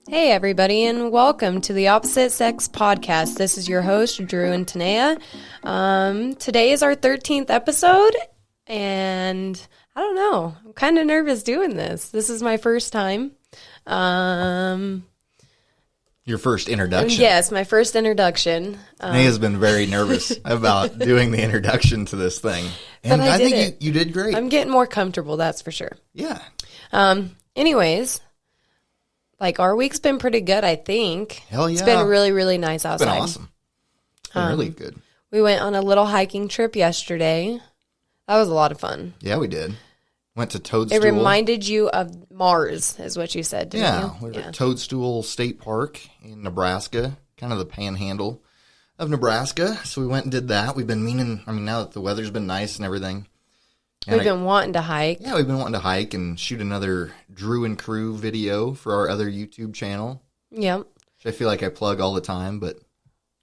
Hey, everybody, and welcome to the Opposite Sex Podcast. This is your host, Drew and Tanaya. Today is our 13th episode, and I don't know. I'm kind of nervous doing this. This is my first time. Your first introduction. Yes, my first introduction. Tanaya's been very nervous about doing the introduction to this thing. And But I did think you did great. I'm getting more comfortable, that's for sure. Yeah. Anyways, like our week's been pretty good, I think. Hell yeah. It's been really, really nice It's outside. been awesome. It's been really good. We went on a little hiking trip yesterday. That was a lot of fun. Yeah, we did. Went to Toadstool. It reminded you of Mars, is what you said, didn't Yeah, you? we were at Toadstool State Park in Nebraska, kind of the panhandle of Nebraska. So we went and did that. We've been now that the weather's been nice and everything. We've been wanting to hike. Yeah, we've been wanting to hike and shoot another Drew and Crew video for our other YouTube channel. Yep. Which I feel like I plug all the time, but,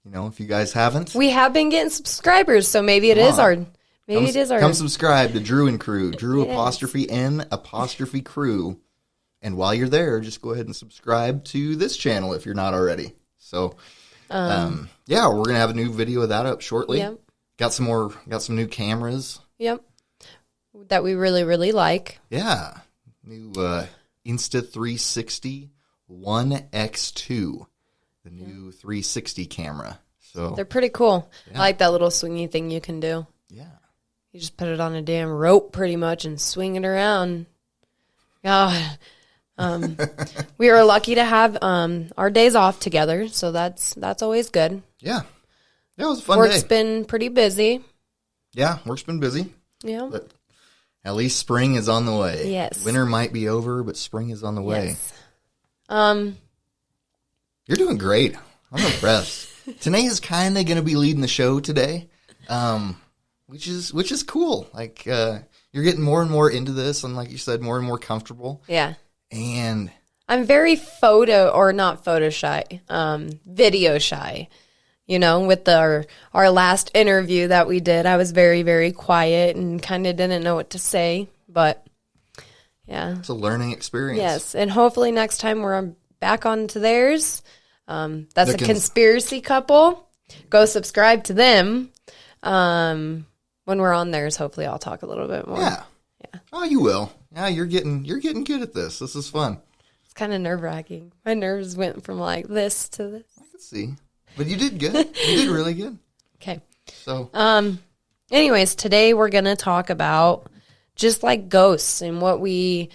if you guys haven't. We have been getting subscribers, so maybe it is our... Come subscribe to Drew and Crew. Drew _N Crew. And while you're there, just go ahead and subscribe to this channel if you're not already. So, we're going to have a new video of that up shortly. Yep. Got some new cameras. Yep. That we really, really like. Yeah. New Insta360 1X2. The new 360 camera. So They're pretty cool. Yeah. I like that little swingy thing you can do. Yeah. You just put it on a damn rope pretty much and swing it around. God. We are lucky to have our days off together, so that's always good. Yeah. That was a fun Work's day. been pretty busy. Yeah, work's been busy. Yeah. But at least spring is on the way. Yes. Winter might be over, but spring is on the way. Yes. You're doing great. I'm impressed. Tanaya's kind of going to be leading the show today, which is cool. Like you're getting more and more into this, and like you said, more and more comfortable. Yeah. And I'm very not photo shy, video shy. With our last interview that we did, I was very, very quiet and kind of didn't know what to say. But, yeah. it's a learning experience. Yes, and hopefully next time we're back onto theirs. That's a conspiracy couple. Go subscribe to them. When we're on theirs, hopefully I'll talk a little bit more. Yeah. Oh, you will. Yeah, you're getting good at this. This is fun. It's kind of nerve-wracking. My nerves went from like this to this. I can see. But you did good. You did really good. Okay. So, anyways, today we're going to talk about just like ghosts and what we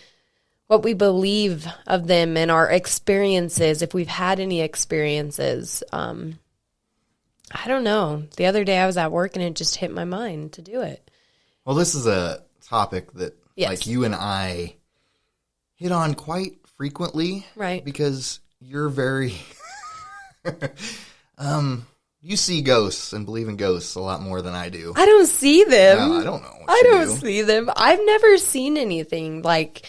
believe of them and our experiences, if we've had any experiences. I don't know. The other day I was at work and it just hit my mind to do it. well, this is a topic that Yes. like you and I hit on quite frequently. Right. Because you're very you see ghosts and believe in ghosts a lot more than I do. I don't see them. No, I don't know what I you don't do. see them. I've never seen anything. Like,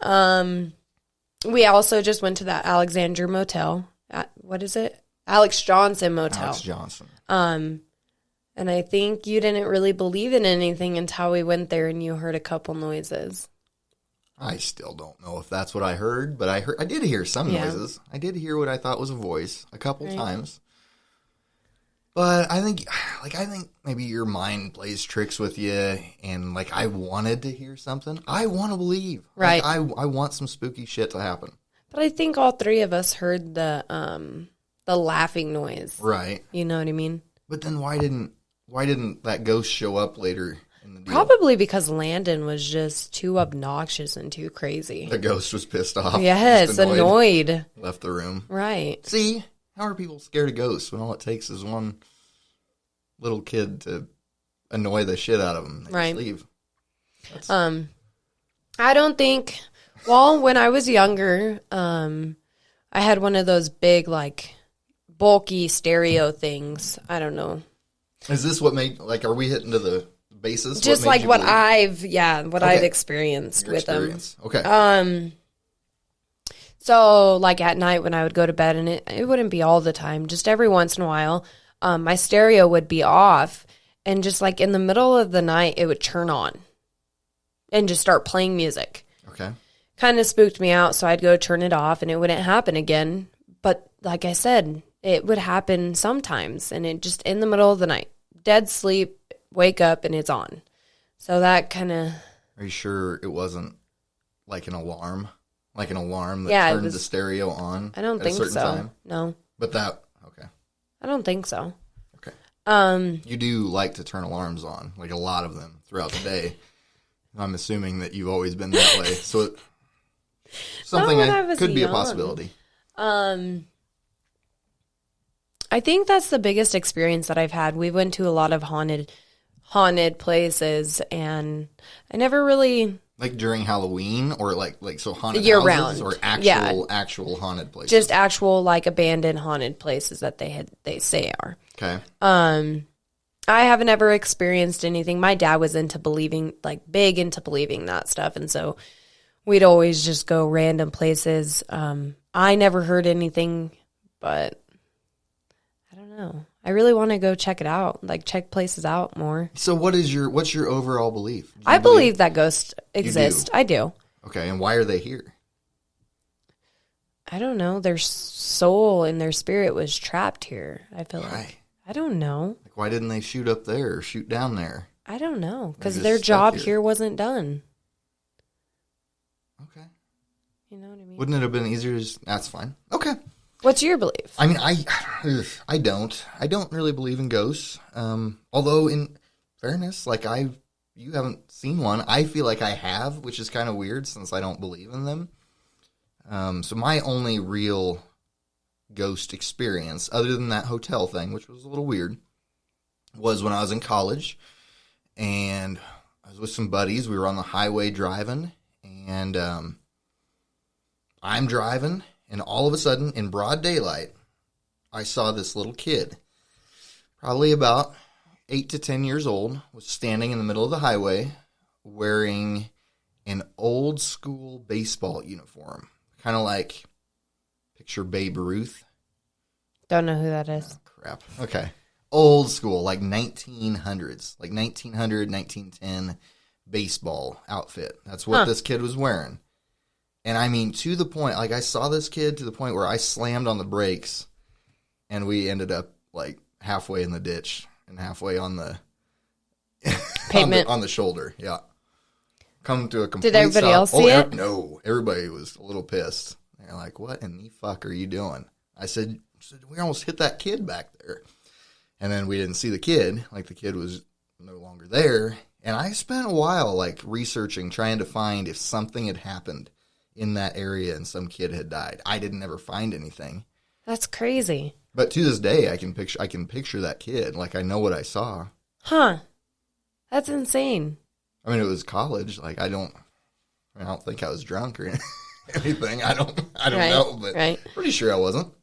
we also just went to that Alexander Motel. What is it? Alex Johnson Motel. Alex Johnson. And I think you didn't really believe in anything until we went there and you heard a couple noises. I still don't know if that's what I heard, but I did hear some noises. I did hear what I thought was a voice a couple times. But I think maybe your mind plays tricks with you, and like I wanted to hear something. I want to believe. Right. Like, I want some spooky shit to happen. But I think all three of us heard the laughing noise. Right. You know what I mean? But then why didn't that ghost show up later in the deal? Probably because Landon was just too obnoxious and too crazy. The ghost was pissed off. Yes, just annoyed. Left the room. Right. See? How are people scared of ghosts when all it takes is one little kid to annoy the shit out of them? They Right. just leave. I don't think... Well, when I was younger, I had one of those big, like, bulky stereo things. I don't know. Is this what made, like, are we hitting to the basis? Just like what I've experienced Your with experience. them. Okay. So, like, at night when I would go to bed, and it wouldn't be all the time, just every once in a while, my stereo would be off, and just, like, in the middle of the night, it would turn on and just start playing music. Okay. kind of spooked me out. So I'd go turn it off and it wouldn't happen again. But like I said, it would happen sometimes, and it just in the middle of the night, dead sleep, wake up and it's on. So that kind of. Are you sure it wasn't like an alarm? Like an alarm that turned the stereo on? I don't think so. Time? No. But okay. I don't think so. Okay. You do like to turn alarms on, like a lot of them throughout the day. I'm assuming that you've always been that way. So something that could be a possibility. I think that's the biggest experience that I've had. We went to a lot of haunted places, and I never really like during Halloween or like so haunted year houses round or actual haunted places. Just actual like abandoned haunted places that they say are. Okay. I haven't ever experienced anything. My dad was big into believing that stuff, and so we'd always just go random places. I never heard anything, but I don't know. I really want to go check it out, like check places out more. So what's your overall belief? I believe that ghosts exist. I do. Okay, and why are they here? I don't know. Their soul and their spirit was trapped here, I feel like. I don't know. Like, why didn't they shoot up there or shoot down there? I don't know, because their job here wasn't done. Okay. You know what I mean? Wouldn't it have been easier that's fine. Okay. What's your belief? I mean, I don't really believe in ghosts. Although in fairness, like you haven't seen one. I feel like I have, which is kind of weird since I don't believe in them. So my only real ghost experience, other than that hotel thing, which was a little weird, was when I was in college, and I was with some buddies. We were on the highway driving, and I'm driving, and all of a sudden, in broad daylight, I saw this little kid, probably about 8 to 10 years old, was standing in the middle of the highway wearing an old school baseball uniform, kind of like picture Babe Ruth. Don't know who that is. Oh, crap. Okay. Old school, like 1900s, like 1900, 1910 baseball outfit. That's what this kid was wearing. And I mean, to the point, like I saw this kid to the point where I slammed on the brakes and we ended up like halfway in the ditch and halfway on the pavement on the shoulder. Yeah. Come to a complete Did everybody else see it? No. Everybody was a little pissed. They're like, what in the fuck are you doing? I said, we almost hit that kid back there. And then we didn't see the kid. Like the kid was no longer there. And I spent a while like researching, trying to find if something had happened in that area and some kid had died. I didn't ever find anything. That's crazy. But to this day, I can picture that kid. Like I know what I saw. Huh. That's insane. I mean, it was college. Like I don't think I was drunk or anything. I don't know, but pretty sure I wasn't.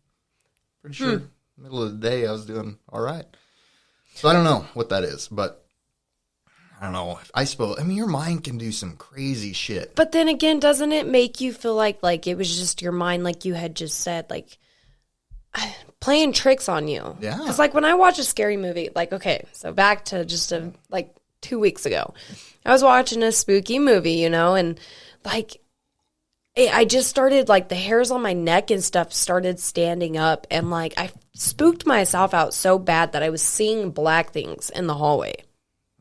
Pretty sure middle of the day I was doing all right. So I don't know what that is, but I don't know. I suppose, I mean, your mind can do some crazy shit. But then again, doesn't it make you feel like it was just your mind, like you had just said, like playing tricks on you? Yeah. Because like when I watch a scary movie, like, okay, so back to just like 2 weeks ago, I was watching a spooky movie, and like I just started, like, the hairs on my neck and stuff started standing up, and like I spooked myself out so bad that I was seeing black things in the hallway.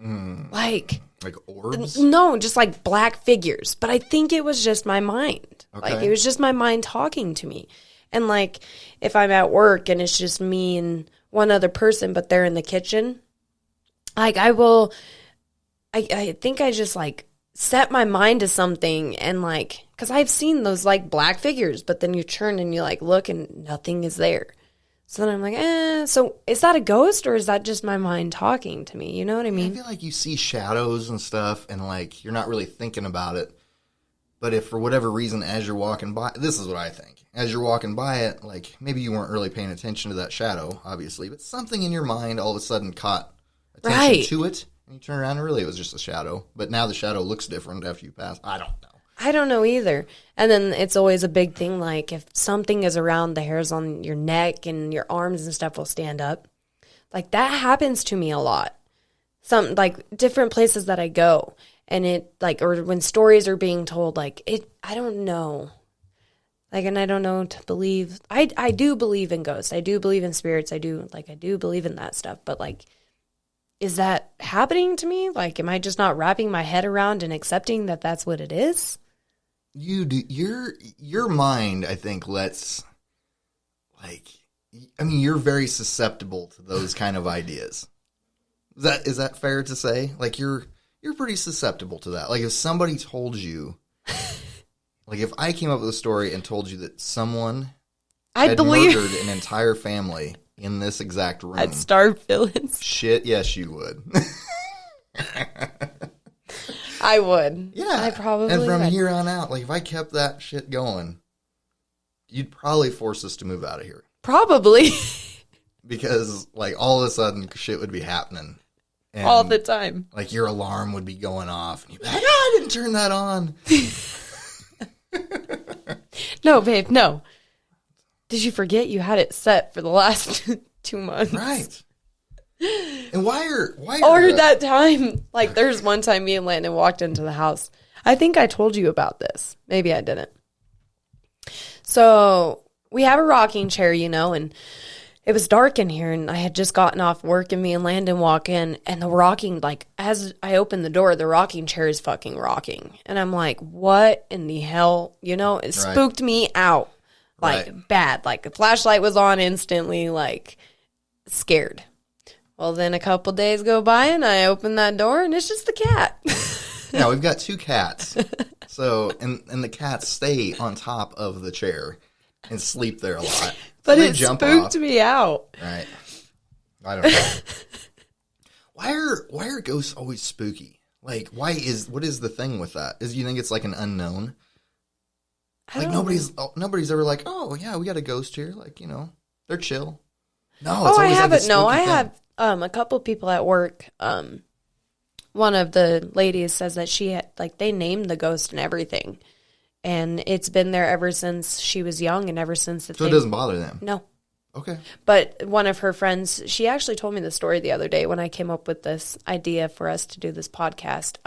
Like orbs? No, just like black figures. But I think it was just my mind. Okay. Like it was just my mind talking to me. And like if I'm at work and it's just me and one other person, but they're in the kitchen, like I think I just like set my mind to something, and like, because I've seen those like black figures, but then you turn and you like look and nothing is there. So then I'm like, so is that a ghost or is that just my mind talking to me? You know what I mean? I feel like you see shadows and stuff and like you're not really thinking about it. But if for whatever reason, as you're walking by, this is what I think. As you're walking by it, like maybe you weren't really paying attention to that shadow, obviously, but something in your mind all of a sudden caught attention to it. And you turn around and really it was just a shadow. But now the shadow looks different after you pass. I don't know. I don't know either. And then it's always a big thing, like if something is around, the hairs on your neck and your arms and stuff will stand up. Like that happens to me a lot. Some like different places that I go. And it, like, or when stories are being told, like, I don't know. Like, and I don't know to believe. I do believe in ghosts. I do believe in spirits. I do believe in that stuff. But, like, is that happening to me? Like, am I just not wrapping my head around and accepting that that's what it is? You do. Your mind, I think, lets, like, I mean, you're very susceptible to those kind of ideas. Is that fair to say? Like, you're pretty susceptible to that. Like, if somebody told you, like, if I came up with a story and told you that someone had murdered an entire family in this exact room, I'd start feelings. Shit, yes, you would. I would. Yeah. I probably And from would. here on out, like, if I kept that shit going, you'd probably force us to move out of here. Probably. Because, like, all of a sudden, shit would be happening. And, all the time. Like, your alarm would be going off. And you'd be like, I didn't turn that on. No, babe, no. Did you forget you had it set for the last 2 months? Right. And why are or that time, like, there's one time me and Landon walked into the house. I think I told you about this. Maybe I didn't. So we have a rocking chair, and it was dark in here, and I had just gotten off work, and me and Landon walk in, and the rocking, like, as I open the door, the rocking chair is fucking rocking. And I'm like, what in the hell? It spooked me out. Like, bad. Like, the flashlight was on instantly, like, scared. Well, then a couple days go by, and I open that door, and it's just the cat. Yeah, we've got 2 cats. So, and the cats stay on top of the chair and sleep there a lot. But it spooked me out. Right. I don't know. Why are ghosts always spooky? Like, what is the thing with that? You think it's like an unknown? Like, nobody's ever like, oh yeah, we got a ghost here. Like, they're chill. No, it's I haven't. Like no, I have a couple people at work. One of the ladies says that she had, like, they named the ghost and everything. And it's been there ever since she was young and ever since that. So it doesn't bother them? No. Okay. But one of her friends, she actually told me the story the other day when I came up with this idea for us to do this podcast.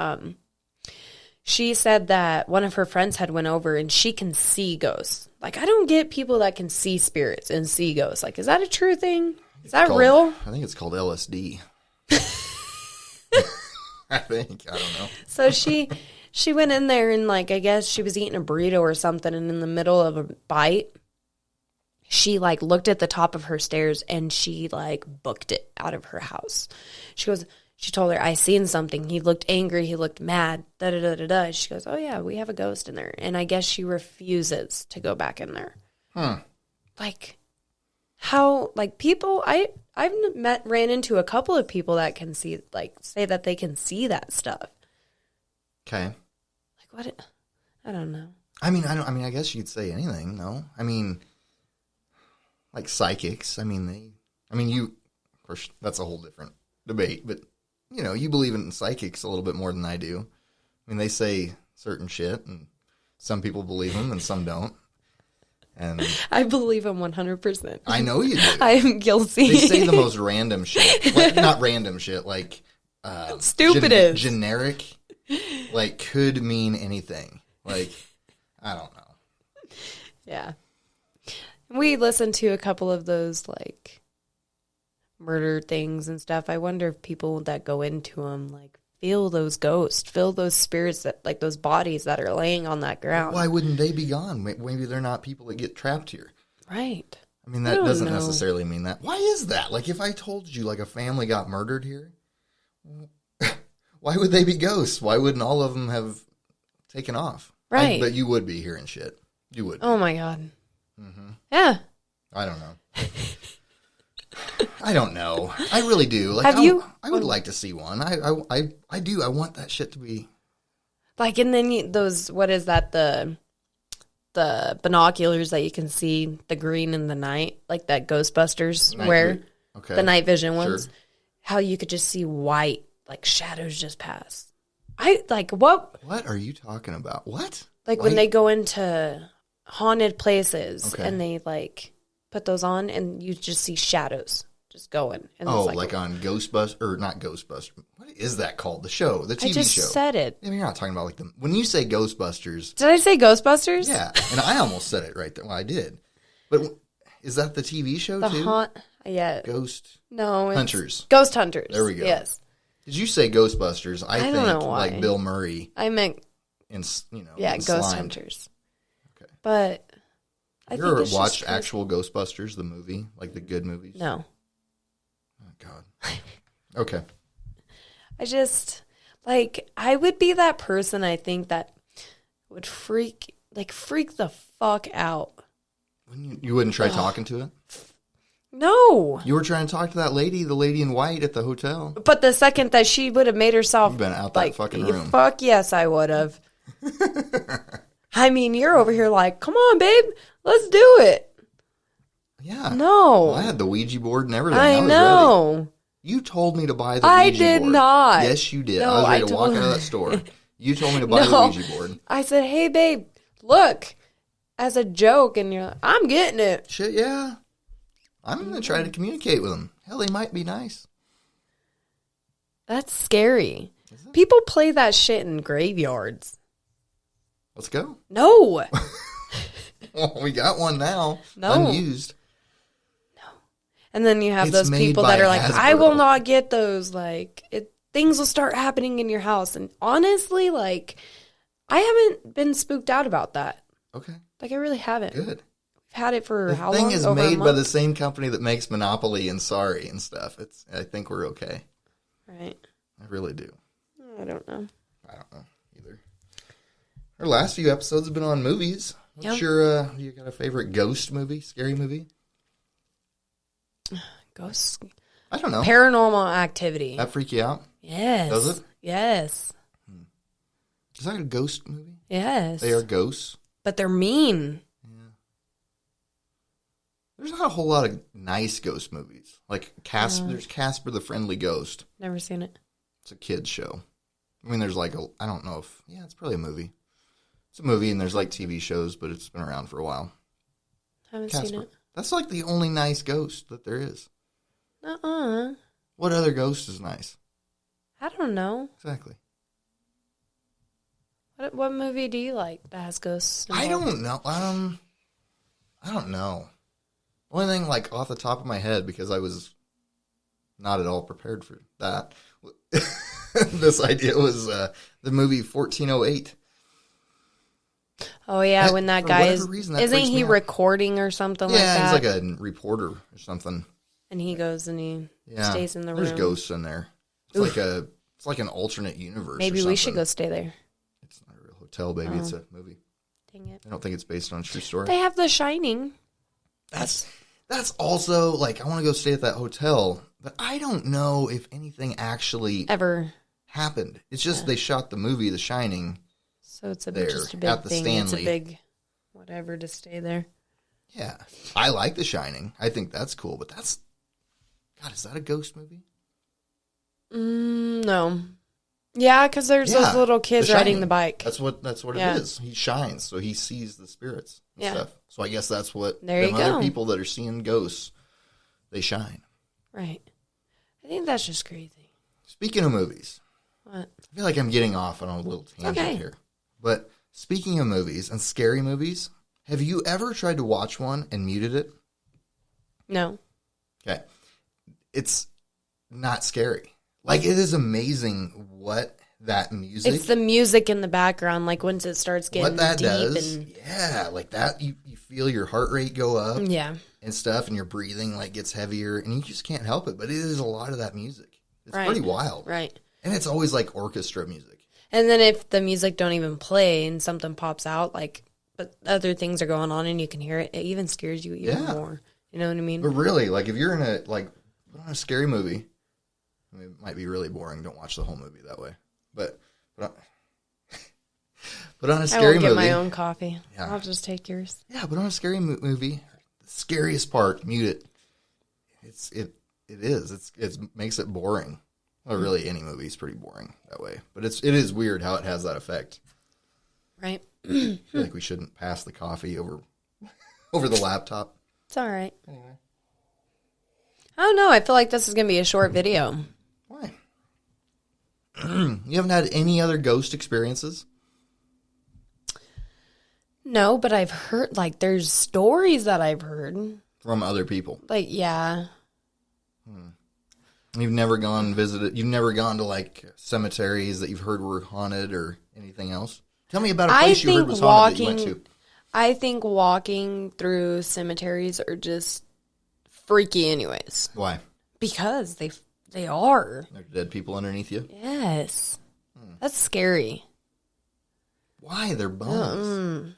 She said that one of her friends had went over and she can see ghosts. Like, I don't get people that can see spirits and see ghosts. Like, is that a true thing? Is that real? I think it's called LSD. I think. I don't know. So she went in there and, like, I guess she was eating a burrito or something, and in the middle of a bite, she, like, looked at the top of her stairs and she, like, booked it out of her house. She told her, I seen something. He looked angry. He looked mad. Da-da-da-da-da. She goes, oh, yeah, we have a ghost in there. And I guess she refuses to go back in there. Like, how, like, people, I've ran into a couple of people that can see, like, say that they can see that stuff. Okay. Like, what? I don't know. I guess you could say anything, no? I mean, like, psychics. Of course, that's a whole different debate, but, you believe in psychics a little bit more than I do. I mean, they say certain shit, and some people believe them, and some don't. And I believe them 100%. I know you do. I am guilty. They say the most random shit. Like, not random shit, like... stupidest. Generic, like, could mean anything. Like, I don't know. Yeah. We listened to a couple of those, like, murder things and stuff. I wonder if people that go into them, like, feel those ghosts, feel those spirits, that, like, those bodies that are laying on that ground. Why wouldn't they be gone? Maybe they're not people that get trapped here. Right. I mean, that doesn't necessarily mean that. Why is that? Like, if I told you, like, a family got murdered here, why would they be ghosts? Why wouldn't all of them have taken off? Right. But you would be hearing shit. You would be. Oh, my God. Mm-hmm. Yeah. I don't know. I don't know. I really do. Like, I would like to see one. I do. I want that shit to be. Like, and then those, what is that, the binoculars that you can see the green in the night, like that Ghostbusters wear, the night vision ones, how you could just see white, like, shadows just pass. What are you talking about? What? Like, when they go into haunted places and they, like, put those on and you just see shadows just going. And oh, like on Ghostbusters, or not Ghostbusters. What is that called? The show, the TV show. I just said it. I mean, you're not talking about like when you say Ghostbusters. Did I say Ghostbusters? Yeah, and I almost said it right there. Well, I did. But is that the TV show too? Yeah. Ghost. No. Hunters. Ghost Hunters. There we go. Yes. Did you say Ghostbusters? I think don't know why. like Bill Murray. I meant. Yeah, Ghost slime. Hunters. Okay. But I you think ever it's watched just actual Ghostbusters, the movie, like the good movies? No. Oh God. Okay. I just I would be that person. I think that would freak the fuck out. You wouldn't try talking to it? No. You were trying to talk to that lady, the lady in white at the hotel. But the second that she would have made herself... You've been out that fucking room. Fuck yes, I would have. I mean, you're over here like, come on, babe, let's do it. Yeah. No. Well, I had the Ouija board and everything. I was know. ready. You told me to buy the Ouija board. I did not. Yes, you did. No, I was ready to walk out of that store. You told me to buy the Ouija board. I said, hey, babe, look, as a joke, and you're like, I'm getting it. Shit, yeah. I'm going to try to communicate with them. Hell, they might be nice. That's scary. People play that shit in graveyards. Let's go. No. Well, we got one now. No. Unused. No. And then you have those people that are like, Hasbro. I will not get those. Things will start happening in your house. And honestly, I haven't been spooked out about that. Okay. I really haven't. Good. Had it for how long? The thing is Over made by the same company that makes Monopoly and Sorry and stuff. I think we're okay. Right. I really do. I don't know. I don't know either. Our last few episodes have been on movies. What's your, you got a favorite ghost movie, scary movie? Ghosts? I don't know. Paranormal Activity. That freak you out? Yes. Does it? Yes. Is that a ghost movie? Yes. They are ghosts? But they're mean. There's not a whole lot of nice ghost movies. Like Casper, there's Casper the Friendly Ghost. Never seen it. It's a kid's show. I mean, there's I don't know if, it's probably a movie. It's a movie and there's TV shows, but it's been around for a while. Haven't Casper. seen it. That's the only nice ghost that there is. Uh-uh. What other ghost is nice? I don't know. Exactly. What movie do you like that has ghosts involved? I don't know. I don't know. Only thing off the top of my head, because I was not at all prepared for that. This idea was the movie 1408. Oh yeah, when that guy isn't he recording or something like that? Yeah, he's like a reporter or something. And he goes and he stays in the room. There's ghosts in there. It's like an alternate universe. Maybe we should go stay there. It's not a real hotel, baby. It's a movie. Dang it! I don't think it's based on a true story. They have The Shining. That's also I want to go stay at that hotel, but I don't know if anything actually ever happened. It's just they shot the movie The Shining. So it's just a big at the thing. Stanley. It's a big whatever to stay there. Yeah, I like The Shining. I think that's cool, but is that a ghost movie? No. Yeah, because there's those little kids riding the bike. That's what it is. He shines, so he sees the spirits and stuff. So I guess that's what other people that are seeing ghosts, they shine. Right. I think that's just crazy. Speaking of movies. What? I feel like I'm getting off on a little tangent here. But speaking of movies and scary movies, have you ever tried to watch one and muted it? No. Okay. It's not scary. It is amazing what that music... It's the music in the background, once it starts getting what that deep. Does, that, you feel your heart rate go up. Yeah. And stuff, and your breathing, gets heavier, and you just can't help it. But it is a lot of that music. It's pretty wild. Right. And it's always, orchestra music. And then if the music don't even play and something pops out, but other things are going on and you can hear it, it even scares you even more. You know what I mean? But really, if you're in put on a scary movie... I mean, it might be really boring. Don't watch the whole movie that way. But on a scary movie... I will get my own coffee. Yeah. I'll just take yours. Yeah, but on a scary movie, the scariest part, mute it. It makes it boring. Well, really, any movie is pretty boring that way. But it is weird how it has that effect. Right. I feel like we shouldn't pass the coffee over the laptop. It's all right. Anyway. I don't know. I feel like this is going to be a short video. Why? You haven't had any other ghost experiences? No, but I've heard, like, there's stories that I've heard. From other people? Like, yeah. You've never gone and visited, you've never gone to, like, cemeteries that you've heard were haunted or anything else? Tell me about a place you heard was haunted that you went to. I think walking through cemeteries are just freaky anyways. Why? Because they are. There's dead people underneath you? Yes. That's scary. Why? They're bones.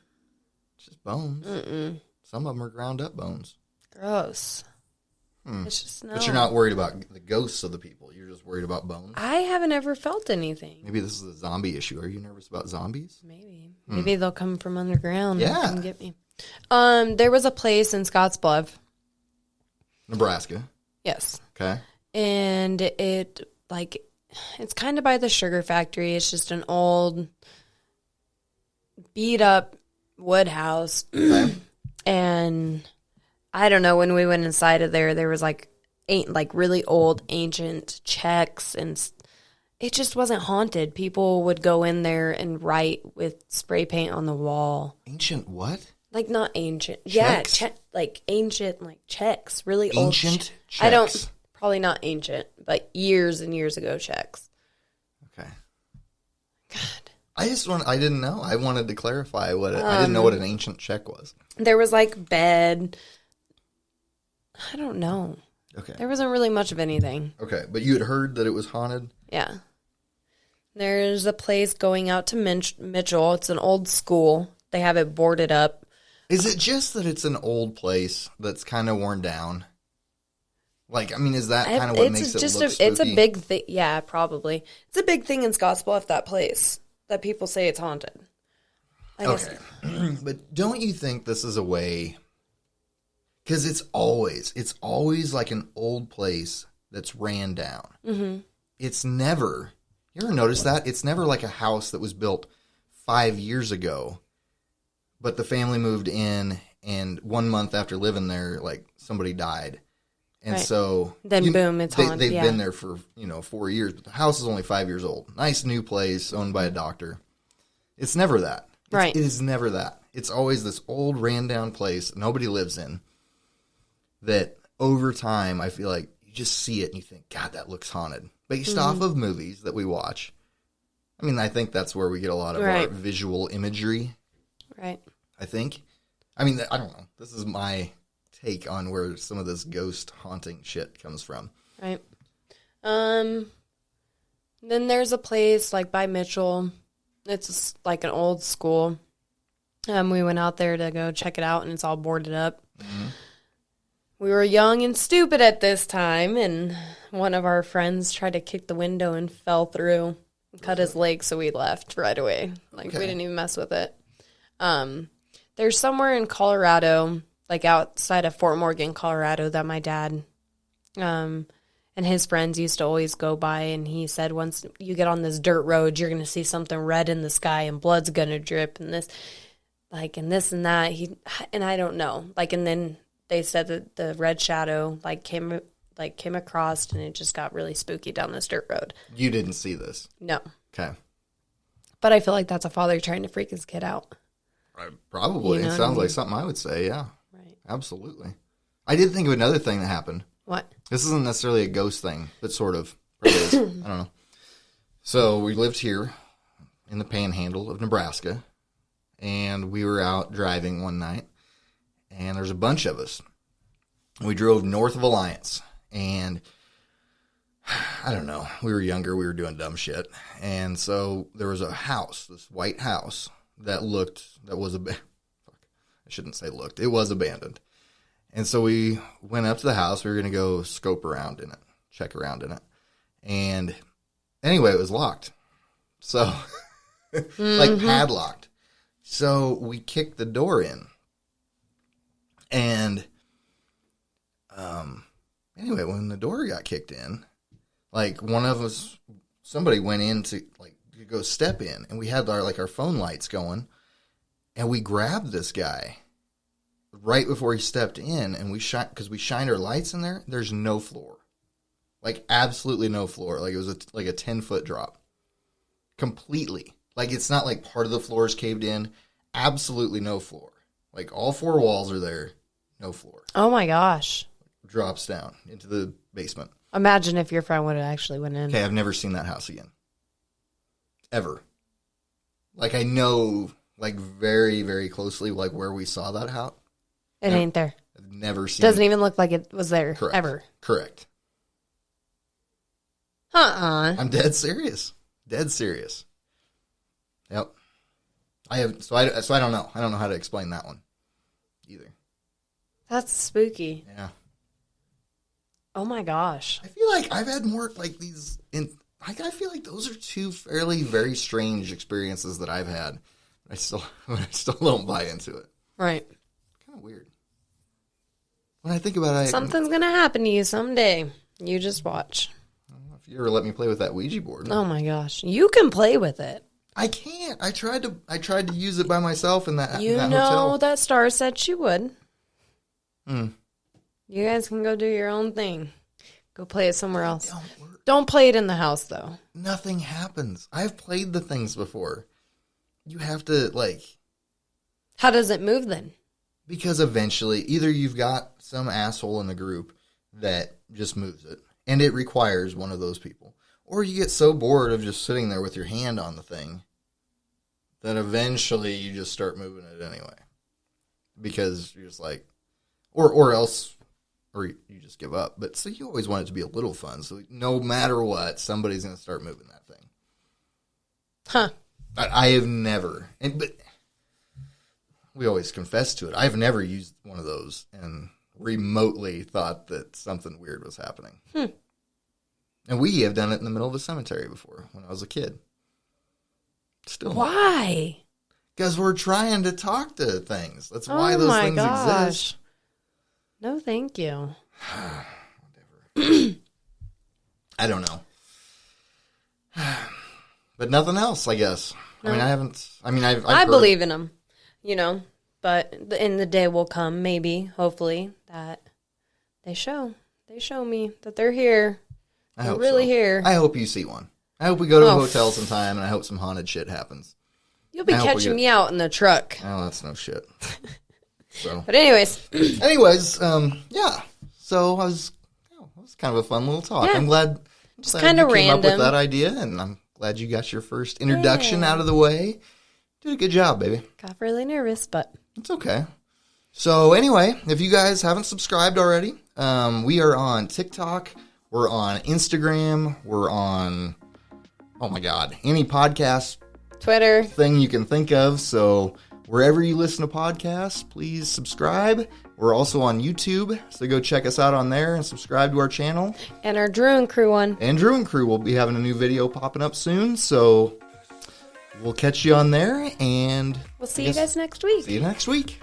It's just bones. Some of them are ground up bones. Gross. It's just no. But you're not worried about the ghosts of the people. You're just worried about bones? I haven't ever felt anything. Maybe this is a zombie issue. Are you nervous about zombies? Maybe. Maybe they'll come from underground and get me. There was a place in Scottsbluff. Nebraska. Yes. Okay. And it's kind of by the sugar factory. It's just an old beat up wood house. Okay. And I don't know, when we went inside of there was like really old ancient checks, and it just wasn't haunted. People would go in there and write with spray paint on the wall. Ancient what? Like not ancient. Checks? Yeah, like ancient, like checks. Really ancient old. Checks? I don't, probably not ancient, but years and years ago checks. Okay. God. I didn't know. I wanted to clarify I didn't know what an ancient check was. There was like bed. I don't know. Okay. There wasn't really much of anything. Okay, but you had heard that it was haunted? Yeah. There's a place going out to Mitchell. It's an old school. They have it boarded up. Is it just that it's an old place that's kind of worn down? Like, I mean, is that kind of what makes it look spooky? It's a big thing. Yeah, probably. It's a big thing in Scottsbluff, that place, that people say it's haunted. I guess. But don't you think this is a way... Because it's always like an old place that's ran down. Mm-hmm. It's never, you ever notice that? It's never like a house that was built 5 years ago, but the family moved in, and 1 month after living there, like, somebody died. And so... Then boom, it's haunted. They've been there for, 4 years, but the house is only 5 years old. Nice new place, owned by a doctor. It's never that. It is never that. It's always this old ran down place nobody lives in. That over time, I feel like you just see it and you think, God, that looks haunted. Based off of movies that we watch. I mean, I think that's where we get a lot of our visual imagery. Right. I think. I mean, I don't know. This is my take on where some of this ghost haunting shit comes from. Right. Then there's a place like by Mitchell. It's like an old school. We went out there to go check it out, and it's all boarded up. Mm-hmm. We were young and stupid at this time, and one of our friends tried to kick the window and fell through and cut his leg, so we left right away. We didn't even mess with it. There's somewhere in Colorado, like outside of Fort Morgan, Colorado, that my dad and his friends used to always go by, and he said once you get on this dirt road, you're going to see something red in the sky, and blood's going to drip, and this, and this and that. And I don't know. And then... They said that the red shadow came across, and it just got really spooky down this dirt road. You didn't see this? No. Okay. But I feel like that's a father trying to freak his kid out. Probably. It sounds like something I would say, yeah. Right. Absolutely. I did think of another thing that happened. What? This isn't necessarily a ghost thing, but sort of. Is. I don't know. So we lived here in the panhandle of Nebraska, and we were out driving one night. And there's a bunch of us. We drove north of Alliance. And I don't know. We were younger. We were doing dumb shit. And so there was a house, this white house, that was I shouldn't say looked. It was abandoned. And so we went up to the house. We were going to go scope around in it, check around in it. And anyway, it was locked. So, padlocked. So we kicked the door in. And anyway, when the door got kicked in, one of us, somebody went in to go step in, and we had our phone lights going, and we grabbed this guy, right before he stepped in, and we shined our lights in there. There's no floor, like absolutely no floor. Like it was like a 10-foot drop, completely. Like it's not like part of the floor is caved in. Absolutely no floor. Like all 4 walls are there, no floor. Oh my gosh! Drops down into the basement. Imagine if your friend would have actually went in. Okay, I've never seen that house again, ever. Like I know, like very, very closely, like where we saw that house. It ain't there. I've never seen. Doesn't even look like it was there. Correct. Ever. Correct. I'm dead serious. Dead serious. Yep. I have. So I don't know. I don't know how to explain that one either. That's spooky. Yeah. Oh my gosh. I feel like I've had more like these. I feel like those are 2 fairly very strange experiences that I've had. I still don't buy into it. Right. Kind of weird. When I think about it, Something's gonna happen to you someday. You just watch. I don't know if you ever let me play with that Ouija board. Oh my gosh, you can play with it. I can't. I tried to use it by myself in that. You in that know hotel. that Star said she would. Hmm. You guys can go do your own thing. Go play it somewhere else. Don't work. Don't play it in the house though. Nothing happens. I've played the things before. You have to like. How does it move then? Because eventually, either you've got some asshole in the group that just moves it, and it requires one of those people, or you get so bored of just sitting there with your hand on the thing that eventually you just start moving it anyway. Because you're just like, or else, or you just give up. But so you always want it to be a little fun. So no matter what, somebody's going to start moving that thing. Huh. I have never, but we always confess to it. I've never used one of those and remotely thought that something weird was happening. And we have done it in the middle of a cemetery before when I was a kid. Still. Why? Because we're trying to talk to things. That's why those things exist. No, thank you. Whatever. I don't know. But nothing else, I guess. No. I believe in them, but in the day will come, maybe, hopefully, that they show me that they're here. They're really here. I hope you see one. I hope we go to a hotel sometime, and I hope some haunted shit happens. You'll be catching me out in the truck. Oh, that's no shit. So, but anyways, yeah. So it was kind of a fun little talk. Yeah. I'm glad. Just kind of random. Came up with that idea, and I'm glad you got your first introduction out of the way. Did a good job, baby. Got really nervous, but it's okay. So anyway, if you guys haven't subscribed already, we are on TikTok. We're on Instagram. We're on, oh my God, any podcast Twitter thing you can think of. So wherever you listen to podcasts, please subscribe. We're also on YouTube, so go check us out on there and subscribe to our channel. And our Drew and Crew one. And Drew and Crew will be having a new video popping up soon, so we'll catch you on there, and we'll see you guys next week. See you next week.